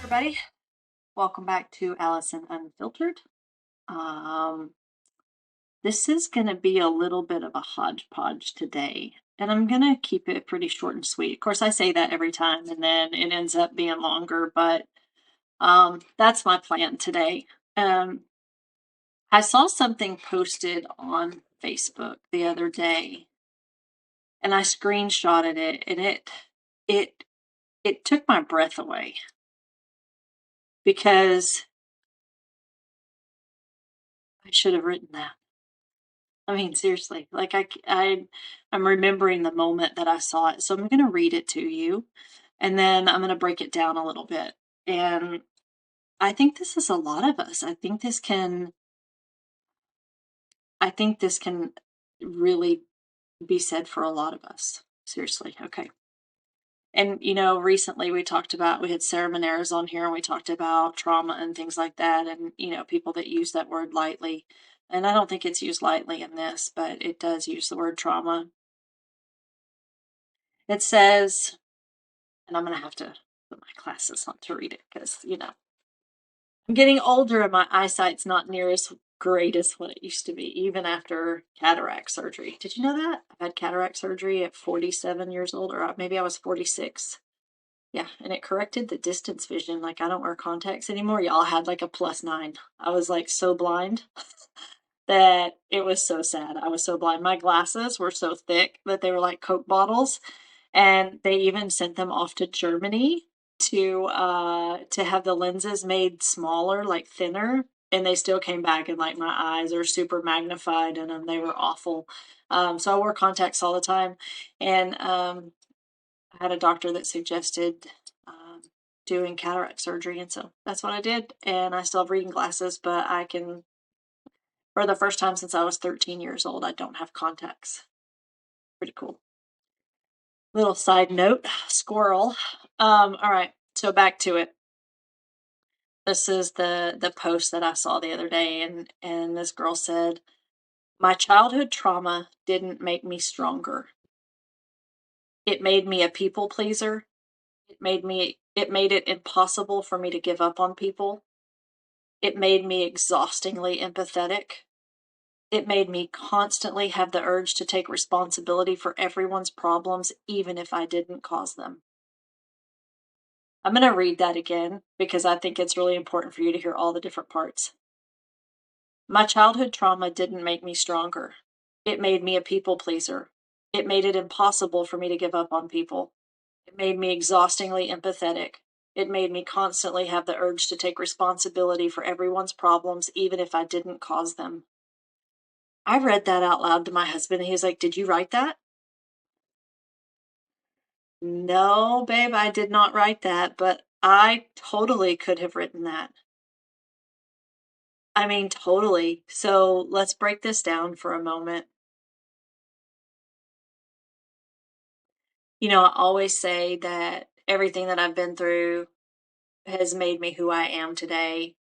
Everybody, welcome back to Allison Unfiltered. Um, this is going to be a little bit of a hodgepodge today, and I'm going to keep it pretty short and sweet. Of course, I say that every time, and then it ends up being longer, but that's my plan today. I saw something posted on Facebook the other day, and I screenshotted it, and it took my breath away because I should have written that. I mean, seriously, like I'm remembering the moment that I saw it. So I'm going to read it to you and then I'm going to break it down a little bit. And I think this is a lot of us. I think this can really be said for a lot of us. Seriously. Okay. And, recently we had Sarah Monares on here and we talked about trauma and things like that. And, people that use that word lightly. And I don't think it's used lightly in this, but it does use the word trauma. It says, and I'm going to have to put my glasses on to read it because, I'm getting older and my eyesight's not near as great as what it used to be, even after cataract surgery. Did you know that? I've had cataract surgery at 47 years old, or maybe I was 46. Yeah, and it corrected the distance vision. Like, I don't wear contacts anymore. Y'all had like a +9. I was like so blind that it was so sad. I was so blind. My glasses were so thick that they were like Coke bottles. And they even sent them off to Germany to have the lenses made smaller, like thinner. And they still came back and like my eyes are super magnified and they were awful. So I wore contacts all the time. And I had a doctor that suggested doing cataract surgery. And so that's what I did. And I still have reading glasses, but I can, for the first time since I was 13 years old, I don't have contacts. Pretty cool. Little side note, squirrel. All right, so back to it. This is the post that I saw the other day, and this girl said, "My childhood trauma didn't make me stronger. It made me a people pleaser. It made it impossible for me to give up on people. It made me exhaustingly empathetic. It made me constantly have the urge to take responsibility for everyone's problems, even if I didn't cause them." I'm going to read that again because I think it's really important for you to hear all the different parts. "My childhood trauma didn't make me stronger. It made me a people pleaser. It made it impossible for me to give up on people. It made me exhaustingly empathetic. It made me constantly have the urge to take responsibility for everyone's problems, even if I didn't cause them." I read that out loud to my husband and he was like, "Did you write that?" No, babe, I did not write that, but I totally could have written that. I mean, totally. So let's break this down for a moment. I always say that everything that I've been through has made me who I am today.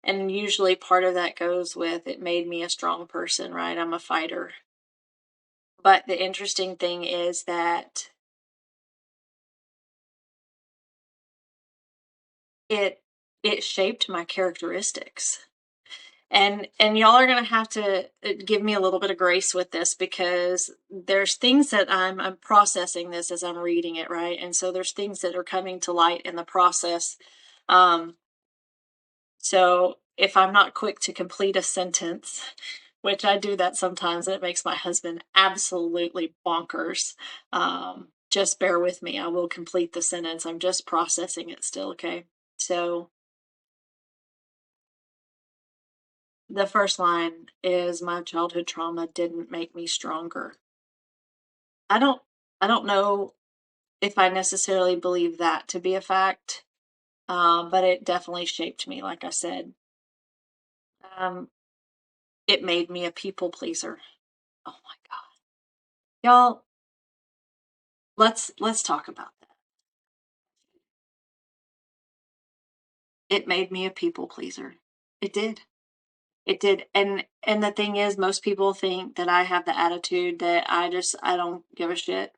And usually part of that goes with it made me a strong person, right? I'm a fighter. But the interesting thing is that it shaped my characteristics. And y'all are going to have to give me a little bit of grace with this because there's things that I'm processing this as I'm reading it, right? And so there's things that are coming to light in the process. So if I'm not quick to complete a sentence, which I do that sometimes, and it makes my husband absolutely bonkers, just bear with me. I will complete the sentence. I'm just processing it still, okay? So the first line is, "My childhood trauma didn't make me stronger." I don't I don't know if I necessarily believe that to be a fact, but it definitely shaped me, like I said. Um, it made me a people pleaser. Oh my God. Y'all, let's talk about that. It made me a people pleaser. It did. It did. And the thing is, most people think that I have the attitude that I don't give a shit,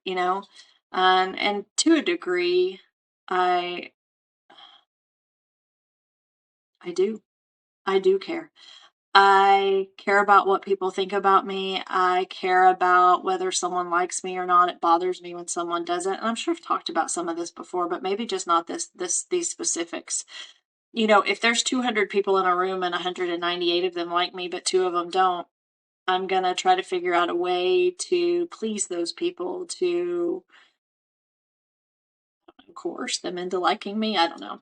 And to a degree, I I do. I do care. I care about what people think about me. I care about whether someone likes me or not. It bothers me when someone doesn't. And I'm sure I've talked about some of this before, but maybe just not these specifics. You know, if there's 200 people in a room and 198 of them like me, but 2 of them don't, I'm going to try to figure out a way to please those people, to coerce them into liking me. I don't know.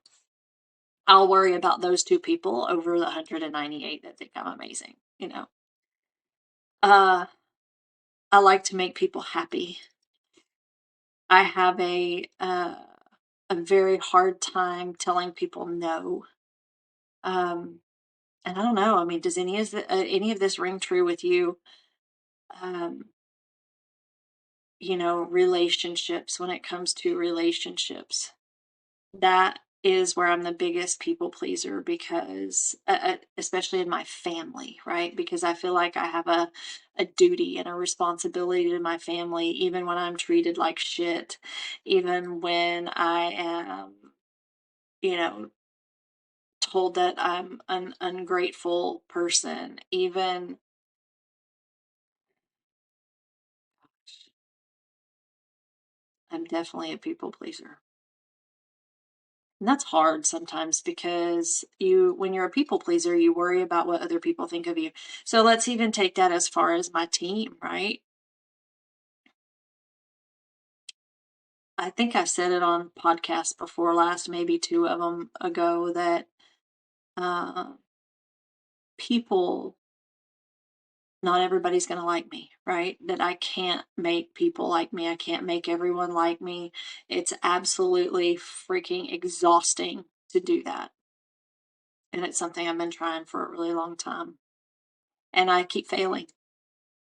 I'll worry about those 2 people over the 198 that think I'm amazing, you know. I like to make people happy. I have a very hard time telling people no. And I don't know. I mean, does any of this ring true with you? Um, you know, relationships. When it comes to relationships, that is where I'm the biggest people pleaser because, especially in my family, right? Because I feel like I have a duty and a responsibility to my family, even when I'm treated like shit, even when I am, you know, told that I'm an ungrateful person, even. I'm definitely a people pleaser. And that's hard sometimes because when you're a people pleaser, you worry about what other people think of you. So let's even take that as far as my team, right? I think I said it on podcasts before last, maybe 2 of them ago, that uh, people, not everybody's going to like me, right? That I can't make people like me. I can't make everyone like me. It's absolutely freaking exhausting to do that. And it's something I've been trying for a really long time. And I keep failing,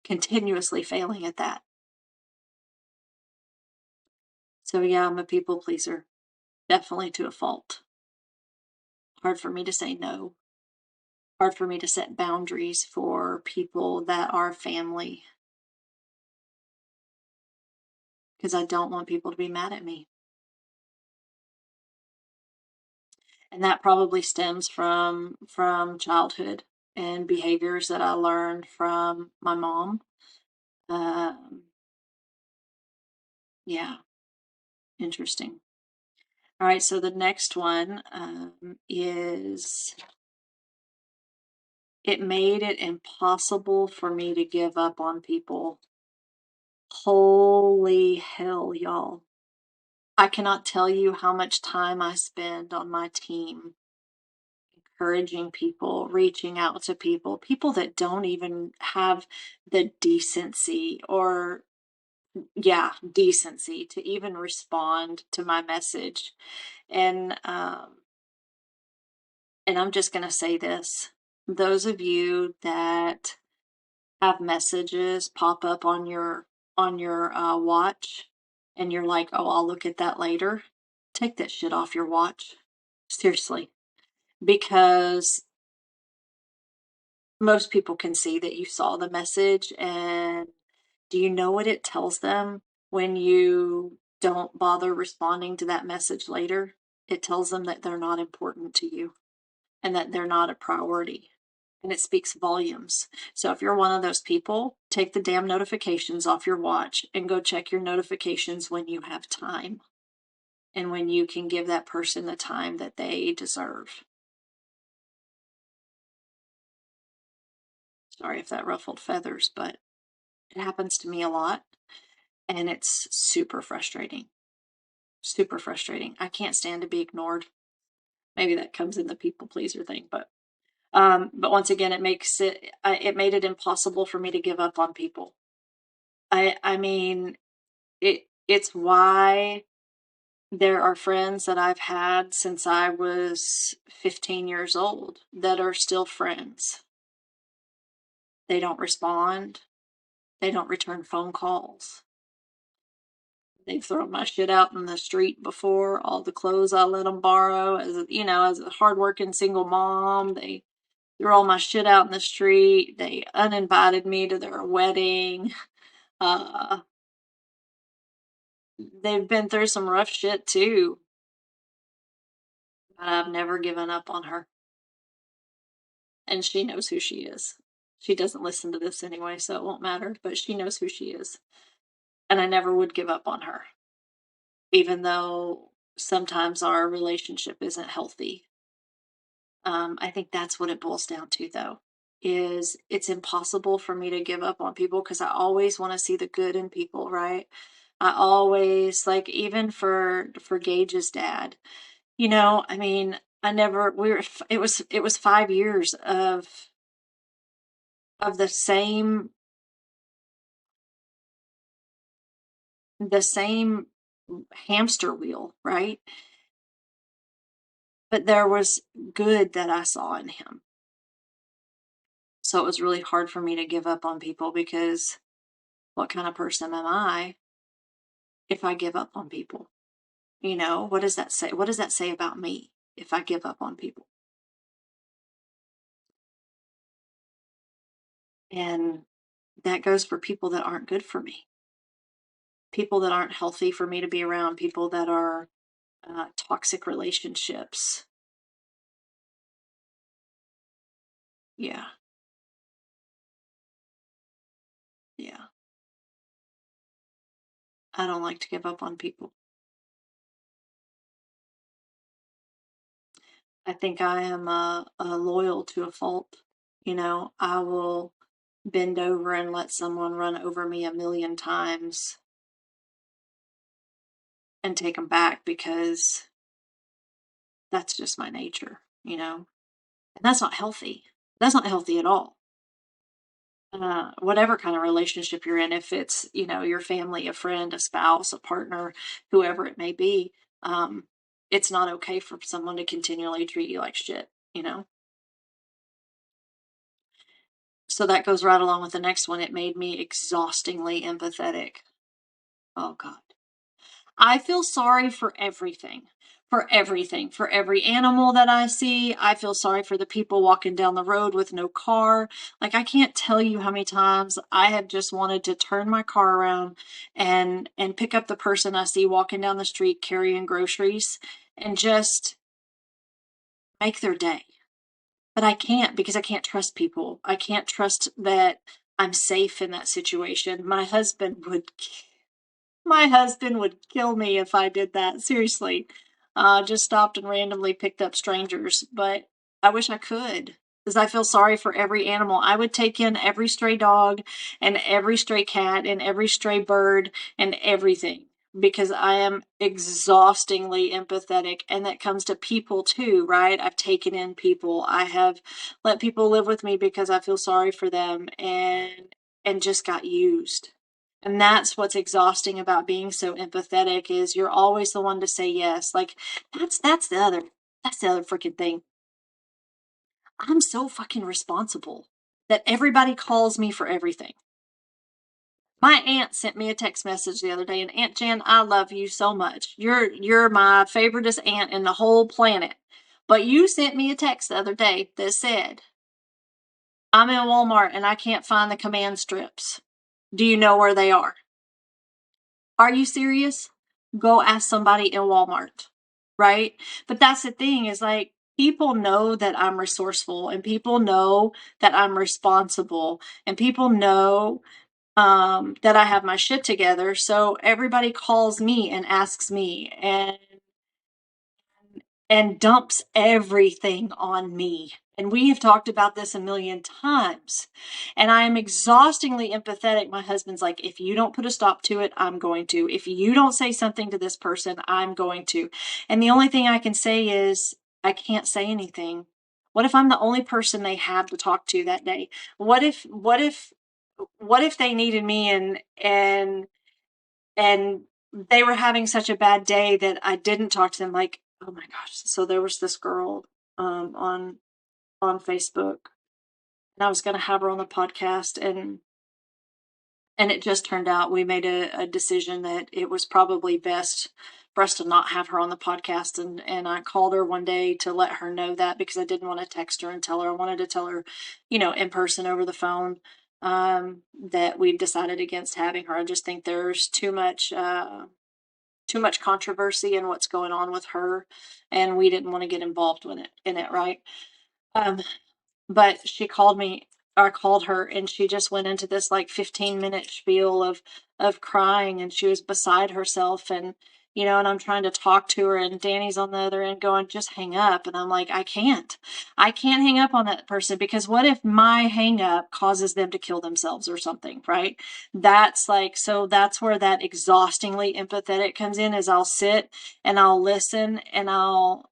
continuously failing at that. So yeah, I'm a people pleaser, definitely to a fault. Hard for me to say no. Hard for me to set boundaries for people that are family because I don't want people to be mad at me. And that probably stems from childhood and behaviors that I learned from my mom. Um, yeah, interesting. All right, so the next one is it made it impossible for me to give up on people. Holy hell, y'all. I cannot tell you how much time I spend on my team encouraging people, reaching out to people that don't even have the decency or, yeah, decency to even respond to my message. And I'm just going to say this. Those of you that have messages pop up on your watch and you're like, "Oh, I'll look at that later." Take that shit off your watch. Seriously, because most people can see that you saw the message, and do you know what it tells them when you don't bother responding to that message later? It tells them that they're not important to you and that they're not a priority. And it speaks volumes. So if you're one of those people, take the damn notifications off your watch and go check your notifications when you have time and when you can give that person the time that they deserve. Sorry if that ruffled feathers, but it happens to me a lot and it's super frustrating. Super frustrating. I can't stand to be ignored. Maybe that comes in the people pleaser thing, but once again, it made it impossible for me to give up on people. I mean, it's why there are friends that I've had since I was 15 years old that are still friends. They don't respond. They don't return phone calls. They've thrown my shit out in the street before, all the clothes I let them borrow. As a hardworking single mom, they threw all my shit out in the street. They uninvited me to their wedding. Uh, they've been through some rough shit too, but I've never given up on her. and she knows who she is. She doesn't listen to this anyway, so it won't matter, but she knows who she is. And I never would give up on her, even though sometimes our relationship isn't healthy. I think that's what it boils down to, though, is it's impossible for me to give up on people because I always want to see the good in people, right? I always like, even for Gage's dad, I mean, I never we were it was 5 years of the same hamster wheel, right? But there was good that I saw in him. So it was really hard for me to give up on people because what kind of person am I if I give up on people? What does that say? What does that say about me if I give up on people? And that goes for people that aren't good for me, people that aren't healthy for me to be around, people that are toxic relationships. Yeah. Yeah. I don't like to give up on people. I think I am loyal to a fault. I will bend over and let someone run over me a million times and take them back because that's just my nature. And that's not healthy. That's not healthy at all. Whatever kind of relationship you're in, if it's your family, a friend, a spouse, a partner, whoever it may be, um, it's not okay for someone to continually treat you like shit. So that goes right along with the next one. It made me exhaustingly empathetic. Oh, God. I feel sorry for everything. For everything. For every animal that I see. I feel sorry for the people walking down the road with no car. Like, I can't tell you how many times I have just wanted to turn my car around and pick up the person I see walking down the street carrying groceries and just make their day. But I can't because I can't trust people. I can't trust that I'm safe in that situation. My husband would kill me if I did that. Seriously. Just stopped and randomly picked up strangers, but I wish I could because I feel sorry for every animal. I would take in every stray dog and every stray cat and every stray bird and everything because I am exhaustingly empathetic. And that comes to people too, right? I've taken in people. I have let people live with me because I feel sorry for them and just got used. And that's what's exhausting about being so empathetic is you're always the one to say yes. Like that's the other freaking thing. I'm so fucking responsible that everybody calls me for everything. My aunt sent me a text message the other day, and Aunt Jan, I love you so much. You're my favoriteest aunt in the whole planet. But you sent me a text the other day that said, I'm in Walmart and I can't find the command strips. Do you know where they are? Are you serious? Go ask somebody in Walmart, right? But that's the thing is like people know that I'm resourceful and people know that I'm responsible and people know that I have my shit together. So everybody calls me and asks me and dumps everything on me. And we have talked about this a million times. And I am exhaustingly empathetic. My husband's like, if you don't put a stop to it, I'm going to. If you don't say something to this person, I'm going to. And the only thing I can say is, I can't say anything. What if I'm the only person they have to talk to that day? What if they needed me and they were having such a bad day that I didn't talk to them? Like, oh my gosh. So there was this girl on Facebook, and I was going to have her on the podcast, and it just turned out we made a decision that it was probably best for us to not have her on the podcast. And I called her one day to let her know that because I didn't want to text her and tell her. I wanted to tell her, in person over the phone, that we decided against having her. I just think there's too much controversy in what's going on with her, and we didn't want to get involved in it, right? Um, but she called me, or I called her, and she just went into this like 15-minute spiel of crying, and she was beside herself. And and I'm trying to talk to her, and Danny's on the other end going, just hang up. And I'm like, I can't hang up on that person, because what if my hang up causes them to kill themselves or something, right? So that's where that exhaustingly empathetic comes in, is I'll sit and I'll listen, and I'll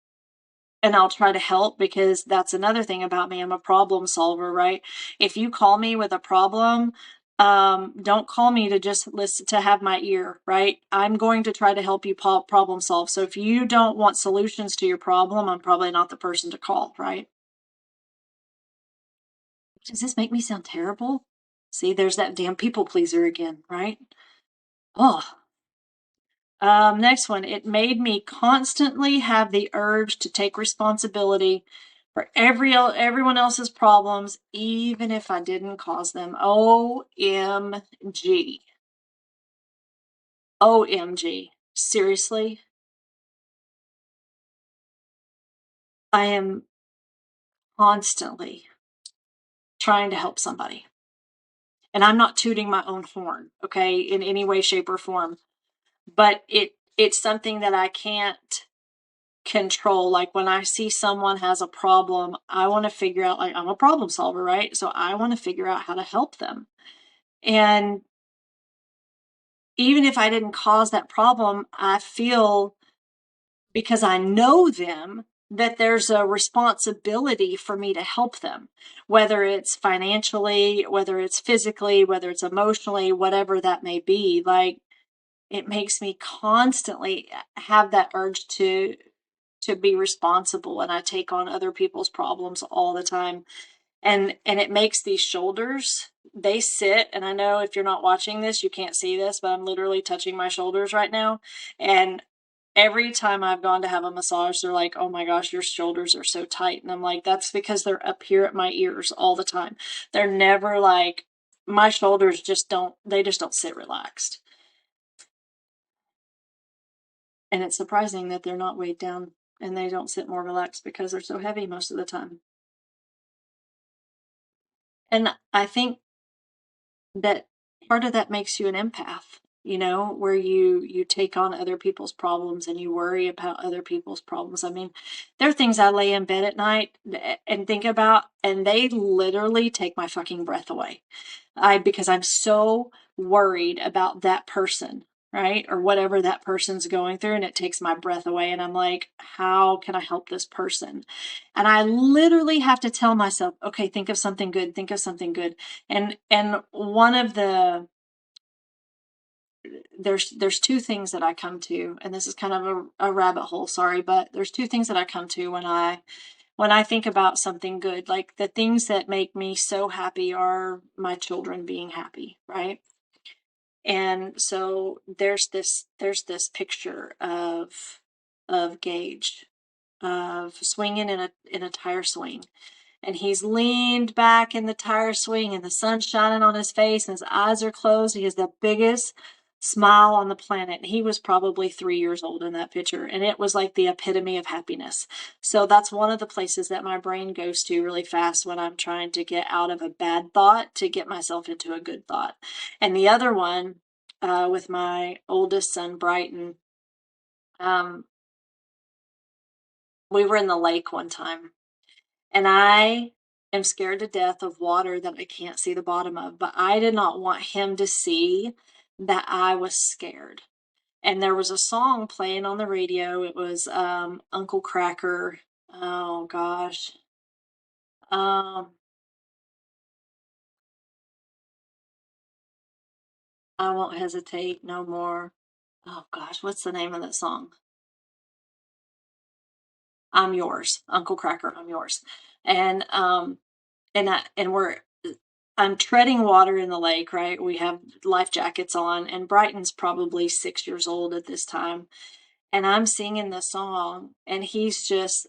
try to help, because that's another thing about me. I'm a problem solver, right? If you call me with a problem, don't call me to just listen, to have my ear, right? I'm going to try to help you problem solve. So if you don't want solutions to your problem, I'm probably not the person to call, right? Does this make me sound terrible? See, there's that damn people pleaser again, right? Oh, next one. It made me constantly have the urge to take responsibility for everyone else's problems, even if I didn't cause them. OMG. OMG. Seriously? I am constantly trying to help somebody. And I'm not tooting my own horn, okay, in any way, shape, or form. But it's something that I can't control. Like when I see someone has a problem, I want to figure out, like, I'm a problem solver, right? So I want to figure out how to help them. And even if I didn't cause that problem, I feel, because I know them, that there's a responsibility for me to help them, whether it's financially, whether it's physically, whether it's emotionally, whatever that may be. Like, it makes me constantly have that urge to be responsible, and I take on other people's problems all the time. And it makes these shoulders, they sit, and I know if you're not watching this, you can't see this, but I'm literally touching my shoulders right now. And every time I've gone to have a massage, they're like, "Oh my gosh, your shoulders are so tight." And I'm like, that's because they're up here at my ears all the time. They're never like, my shoulders just don't, they just don't sit relaxed. And it's surprising that they're not weighed down and they don't sit more relaxed, because they're so heavy most of the time. And I think that part of that makes you an empath, where you take on other people's problems and you worry about other people's problems. I mean, there are things I lay in bed at night and think about, and they literally take my fucking breath away. Because I'm so worried about that person, right? Or whatever that person's going through, and it takes my breath away. And I'm like, how can I help this person? And I literally have to tell myself, okay, think of something good, think of something good. And one of the there's two things that I come to, and this is kind of a rabbit hole, sorry, but there's two things that I come to when I think about something good. Like, the things that make me so happy are my children being happy, right? And so there's this picture of Gage, of swinging in a tire swing, and he's leaned back in the tire swing, and the sun's shining on his face, and his eyes are closed. He has the biggest smile on the planet. He was probably 3 years old in that picture, and it was like the epitome of happiness. So that's one of the places that my brain goes to really fast when I'm trying to get out of a bad thought to get myself into a good thought. And the other one, with my oldest son, Brighton, um, we were in the lake one time, and I am scared to death of water that I can't see the bottom of, but I did not want him to see that I was scared. And there was a song playing on the radio. It was Uncle Cracker. Oh gosh. Um, I won't hesitate no more. Oh gosh, what's the name of that song? I'm yours, Uncle Cracker, I'm yours. And I'm treading water in the lake, right? We have life jackets on, and Brighton's probably 6 years old at this time. And I'm singing the song, and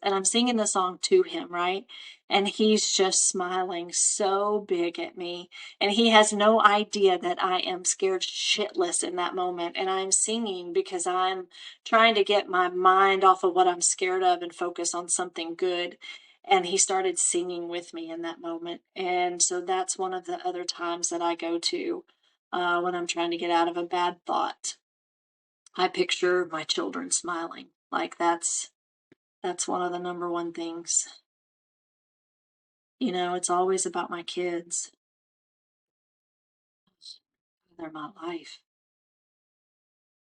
I'm singing the song to him, right? And he's just smiling so big at me. And he has no idea that I am scared shitless in that moment. And I'm singing because I'm trying to get my mind off of what I'm scared of and focus on something good. And he started singing with me in that moment. And so that's one of the other times that I go to when I'm trying to get out of a bad thought. I picture my children smiling. Like that's one of the number one things. You know, it's always about my kids. They're my life.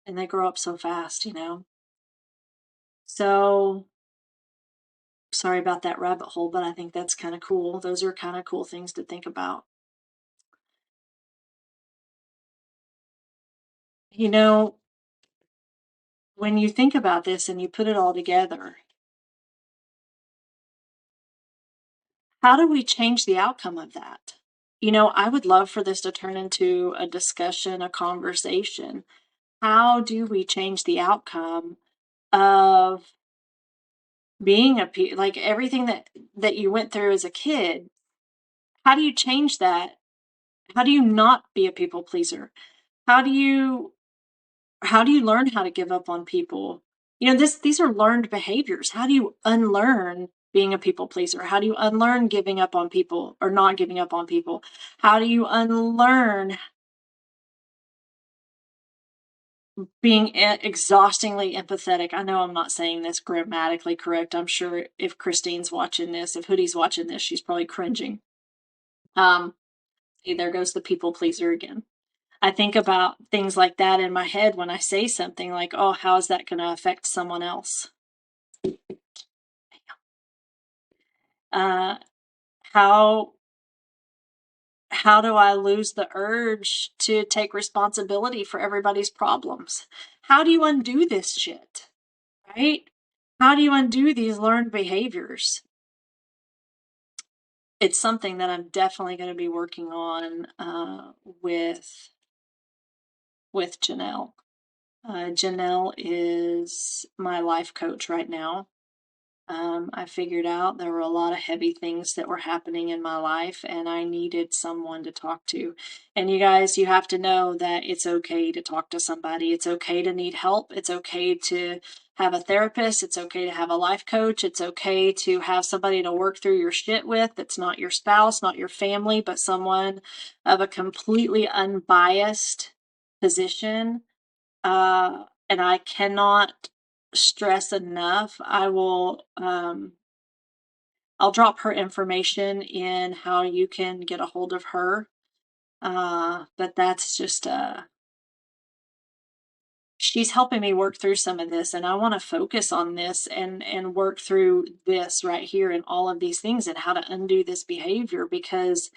And they grow up so fast, you know. So sorry about that rabbit hole, but I think that's kind of cool. Those are kind of cool things to think about. You know, when you think about this and you put it all together, how do we change the outcome of that? You know, I would love for this to turn into a discussion, a conversation. How do we change the outcome of being like everything that you went through as a kid? How do you change that? How do you not be a people pleaser? How do you learn how to give up on people? You know, these are learned behaviors. How do you unlearn being a people pleaser? How do you unlearn giving up on people or not giving up on people? How do you unlearn being exhaustingly empathetic? I know I'm not saying this grammatically correct. I'm sure if Christine's watching this, if Hoodie's watching this, she's probably cringing. See, there goes the people pleaser again. I think about things like that in my head when I say something like, oh, how is that going to affect someone else? Uh, how do I lose the urge to take responsibility for everybody's problems? How do you undo this shit? Right? How do you undo these learned behaviors? It's something that I'm definitely going to be working on with Janelle. Janelle is my life coach right now. I figured out there were a lot of heavy things that were happening in my life, and I needed someone to talk to. And you guys, you have to know that it's okay to talk to somebody. It's okay to need help. It's okay to have a therapist. It's okay to have a life coach. It's okay to have somebody to work through your shit with that's not your spouse, not your family, but someone of a completely unbiased position. And I cannot stress enough. I'll drop her information in how you can get a hold of her. But that's just she's helping me work through some of this, and I want to focus on this and work through this right here and all of these things and how to undo this behavior, because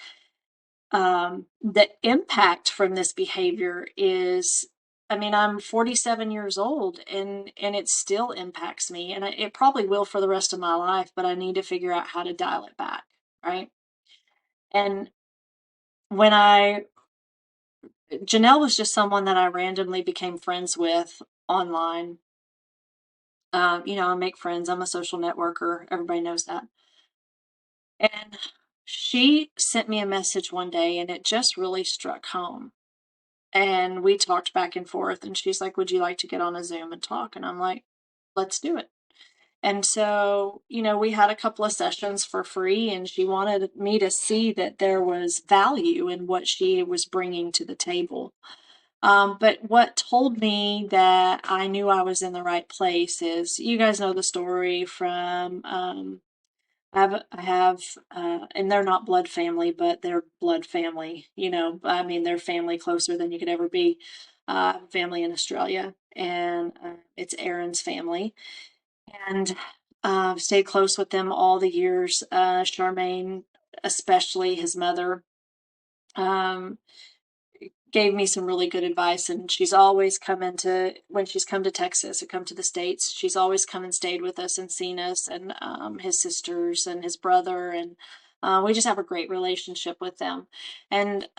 the impact from this behavior is, I mean, I'm 47 years old and it still impacts me, and it probably will for the rest of my life, but I need to figure out how to dial it back. Right. And when Janelle was just someone that I randomly became friends with online. You know, I make friends. I'm a social networker. Everybody knows that. And she sent me a message one day and it just really struck home. And we talked back and forth, and she's like, would you like to get on a Zoom and talk? And I'm like, let's do it. And so, you know, we had a couple of sessions for free, and she wanted me to see that there was value in what she was bringing to the table. But what told me that I knew I was in the right place is, you guys know the story from I have, and they're not blood family, but they're blood family. You know, I mean, they're family closer than you could ever be. Family in Australia, and it's Aaron's family, and stayed close with them all the years. Charmaine, especially his mother, um, gave me some really good advice, and she's always come into, when she's come to Texas or come to the States, she's always come and stayed with us and seen us, and his sisters and his brother, and we just have a great relationship with them. And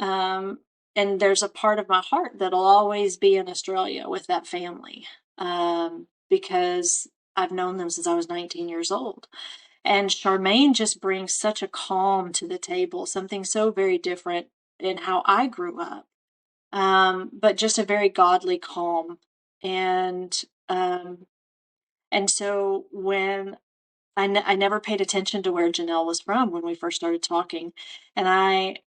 there's a part of my heart that'll always be in Australia with that family, because I've known them since I was 19 years old. And Charmaine just brings such a calm to the table, something so very different in how I grew up, but just a very godly calm. And um, and so when I never paid attention to where Janelle was from when we first started talking. And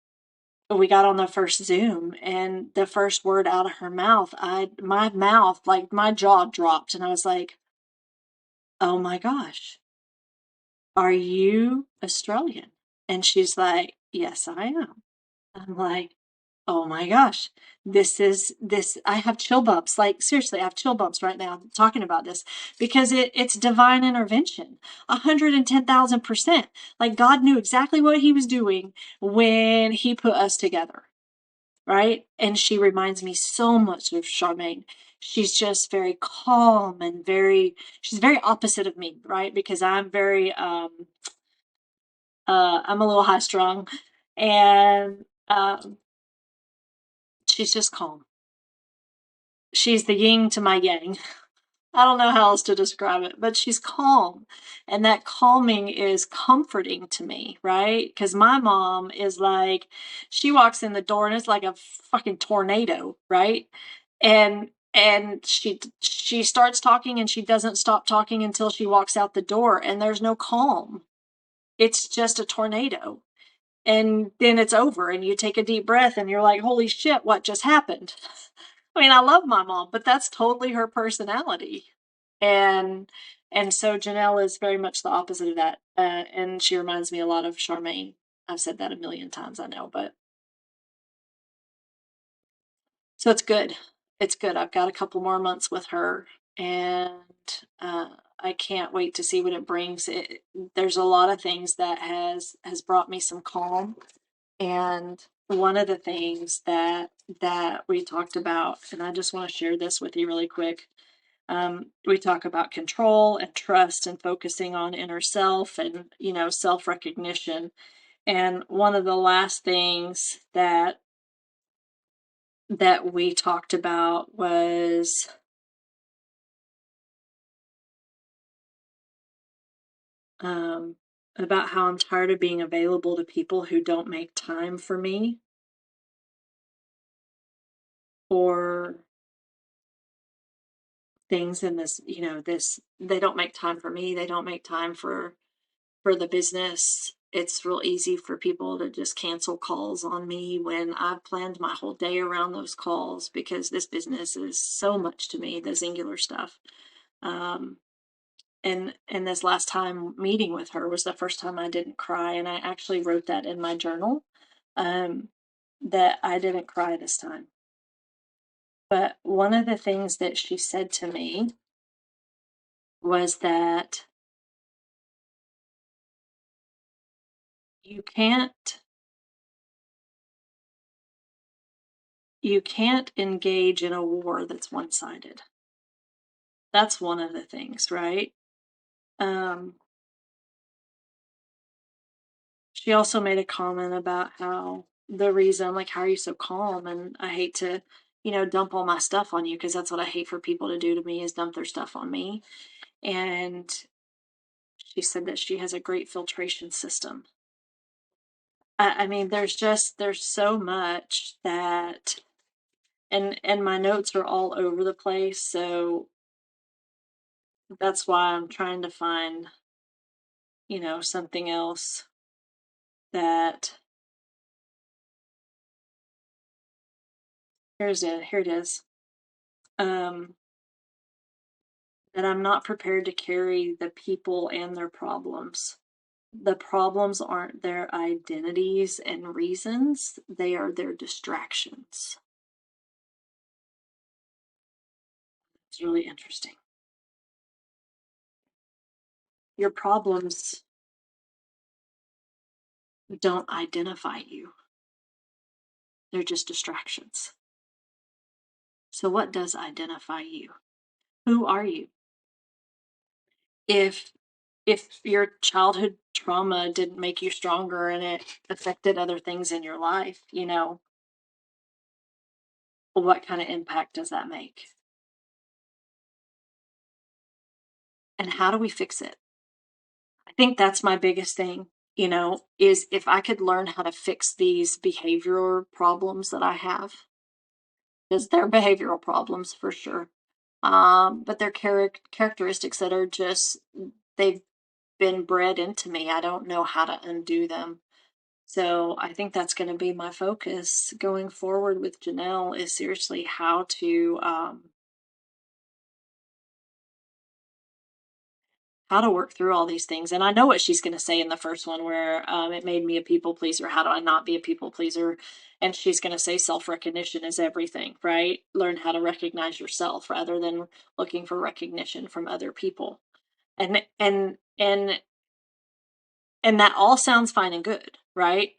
we got on the first Zoom, and the first word out of her mouth, my mouth, like my jaw dropped, and I was like, "Oh my gosh, are you Australian?" And she's like, "Yes, I am." I'm like, "Oh my gosh, this. I have chill bumps. Like seriously, I have chill bumps right now talking about this because it's divine intervention, 110,000%. Like God knew exactly what He was doing when He put us together, right? And she reminds me so much of Charmaine. She's just very calm and she's very opposite of me, right? Because I'm a little high strung, and she's just calm. She's the yin to my yang. I don't know how else to describe it, but she's calm. And that calming is comforting to me, right? Because my mom is like, she walks in the door and it's like a fucking tornado, right? And she starts talking and she doesn't stop talking until she walks out the door, and there's no calm. It's just a tornado. And then it's over and you take a deep breath and you're like, holy shit, what just happened? I mean, I love my mom, but that's totally her personality. And and so Janelle is very much the opposite of that. And she reminds me a lot of Charmaine. I've said that a million times, I know, but so it's good. It's good. I've got a couple more months with her, and I can't wait to see what it brings. There's a lot of things that has brought me some calm, and one of the things that we talked about, and I just want to share this with you really quick. We talk about control and trust and focusing on inner self and self recognition. And one of the last things that we talked about was about how I'm tired of being available to people who don't make time for me, or things in this, they don't make time for me, they don't make time for the business. It's real easy for people to just cancel calls on me when I've planned my whole day around those calls, because this business is so much to me, the Xyngular stuff. Um, and this last time meeting with her was the first time I didn't cry, and I actually wrote that in my journal, um, that I didn't cry this time. But one of the things that she said to me was that you can't you can't engage in a war that's one-sided. That's one of the things, right? Um, she also made a comment about how the reason, like, how are you so calm? And I hate to, dump all my stuff on you, because that's what I hate for people to do to me, is dump their stuff on me. And she said that she has a great filtration system. I mean, there's so much that, and my notes are all over the place, so that's why I'm trying to find, something else that here it is. Um, that I'm not prepared to carry the people and their problems. The problems aren't their identities and reasons, they are their distractions. It's really interesting. Your problems don't identify you, they're just distractions. So, what does identify you? Who are you? If your childhood trauma didn't make you stronger and it affected other things in your life, what kind of impact does that make? And how do we fix it? I think that's my biggest thing, is if I could learn how to fix these behavioral problems that I have, because they're behavioral problems for sure. But they're characteristics that are just, they've been bred into me. I don't know how to undo them. So I think that's going to be my focus going forward with Janelle, is seriously how to work through all these things. And I know what she's going to say in the first one, where it made me a people pleaser. How do I not be a people pleaser? And she's going to say self-recognition is everything, right? Learn how to recognize yourself rather than looking for recognition from other people. And that all sounds fine and good, right?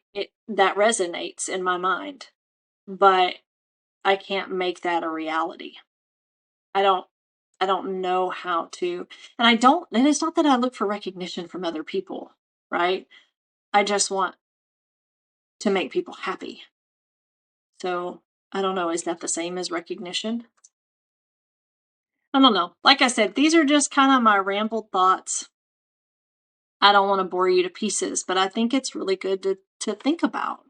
That resonates in my mind, but I can't make that a reality. I don't know how to, and it's not that I look for recognition from other people, right? I just want to make people happy. So I don't know. Is that the same as recognition? I don't know. Like I said, these are just kind of my rambled thoughts. I don't want to bore you to pieces, but I think it's really good to think about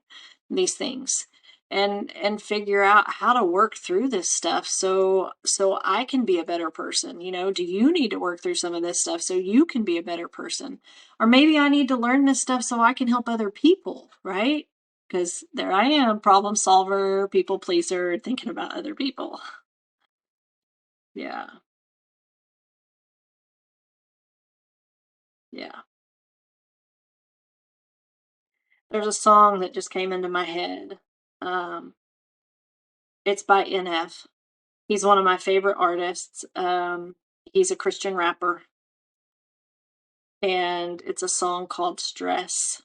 these things and figure out how to work through this stuff so I can be a better person. Do you need to work through some of this stuff so you can be a better person? Or maybe I need to learn this stuff so I can help other people, right? Because there I am, problem solver, people pleaser, thinking about other people. Yeah. Yeah. There's a song that just came into my head. It's by NF. He's one of my favorite artists. He's a Christian rapper, and it's a song called Stress.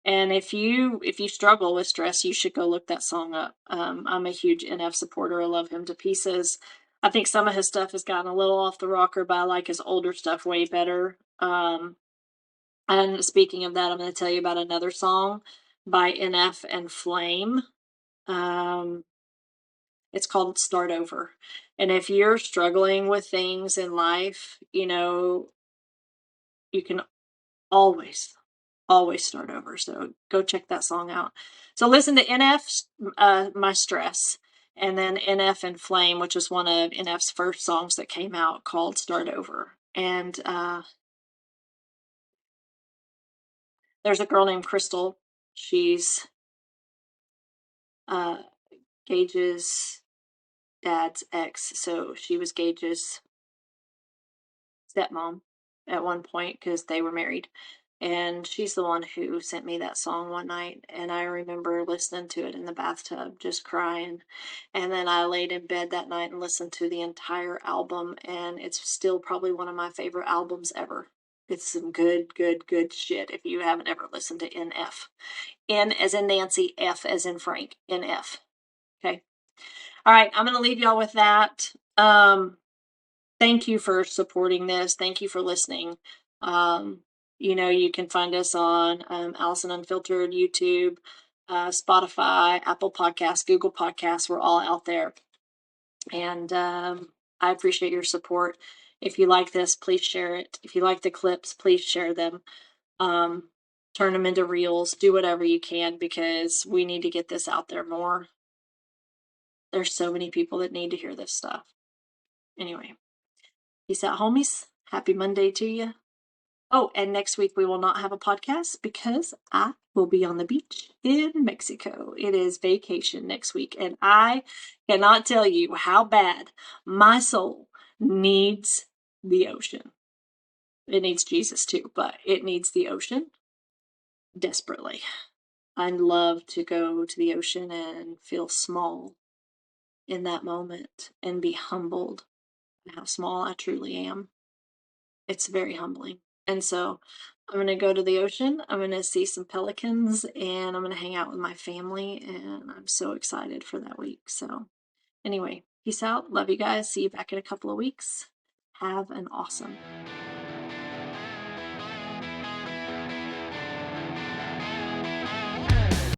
And if you struggle with stress, you should go look that song up. I'm a huge NF supporter. I love him to pieces. I think some of his stuff has gotten a little off the rocker, but I like his older stuff way better. And speaking of that, I'm going to tell you about another song by NF and Flame. It's called Start Over. And if you're struggling with things in life, you can always, always start over. So go check that song out. So listen to NF's My Stress, and then NF and Flame, which is one of NF's first songs that came out, called Start Over. And there's a girl named Crystal. She's uh, Gage's dad's ex. So she was Gage's stepmom at one point because they were married. And she's the one who sent me that song one night. And I remember listening to it in the bathtub, just crying. And then I laid in bed that night and listened to the entire album. And it's still probably one of my favorite albums ever. It's some good, good, good shit if you haven't ever listened to NF. N as in Nancy, F as in Frank, NF. Okay. All right. I'm going to leave y'all with that. Thank you for supporting this. Thank you for listening. You can find us on Allison Unfiltered, YouTube, Spotify, Apple Podcasts, Google Podcasts. We're all out there. And I appreciate your support. If you like this, please share it. If you like the clips, please share them. Turn them into reels. Do whatever you can, because we need to get this out there more. There's so many people that need to hear this stuff. Anyway. Peace out, homies. Happy Monday to you. Oh, and next week we will not have a podcast because I will be on the beach in Mexico. It is vacation next week, and I cannot tell you how bad my soul needs the ocean. It needs Jesus too, but it needs the ocean desperately. I love to go to the ocean and feel small in that moment and be humbled at how small I truly am. It's very humbling. And so I'm going to go to the ocean. I'm going to see some pelicans, and I'm going to hang out with my family. And I'm so excited for that week. So anyway, peace out. Love you guys. See you back in a couple of weeks. Have an awesome